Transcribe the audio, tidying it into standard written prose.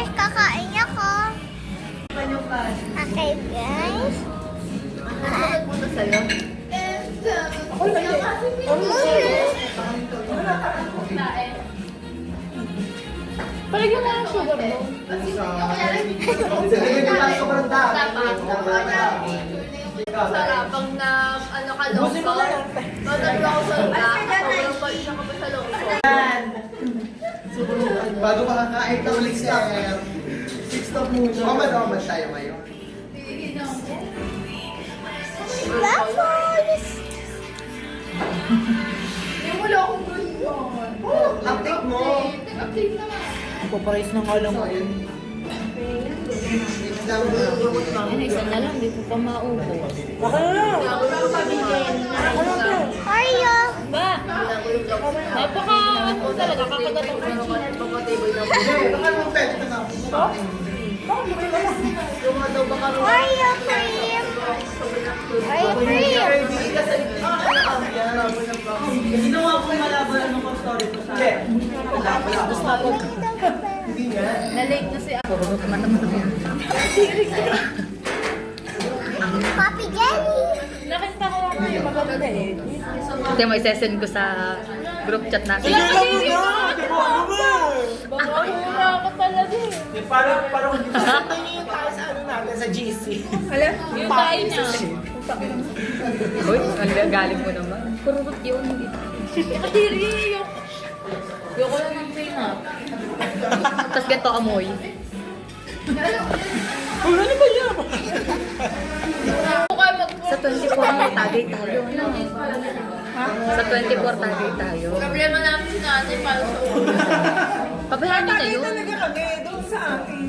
Guys, kakain ako. Okay, guys. Muna sa'yo. Palagyan mo ng sugar mo. Sarapang na ano ka longso. Madalo ako sa utak. Sobrang paisa ka pa sa longso. Bago makakain na ulit siya. Stop muna. Mamad tayo ngayon. Waffles! Yung wala akong gulong. Update mo. Update naman. Paparis na nga lang ngayon. Ano, isa na lang, di ko pa maupo. Baka na lang. Oreo! Ba? Napaka, ano talaga, kakagatong ko. Baka naman pwede ka na. Oreo cream! Oreo cream! Ginawa ko malaban ng story ko sa Hindi nga. Na-late na si ako. Papi Jelly! Nakita ko lang kayo, maganda eh. Ito mo isesend ko sa group chat natin. Sige lang mo na! Di ba ano ba? Baka mura ako talaga eh. Parang tingin yung tayo sa ano natin, sa GC. Alam? Yung tayo niya. Uy, ang galing mo naman. Kururot yun. Kadiri yung... Yung ko lang ng pain ah. Tapos ganito amoy. Ano ba yan? Ako kayo mag... Sa 24 may tagay tayo. Ano? Sa 24 tagay tayo. Problema namin si nanay para sa ulo. Pabayaan nyo na yun. Talaga kami, doon sa akin.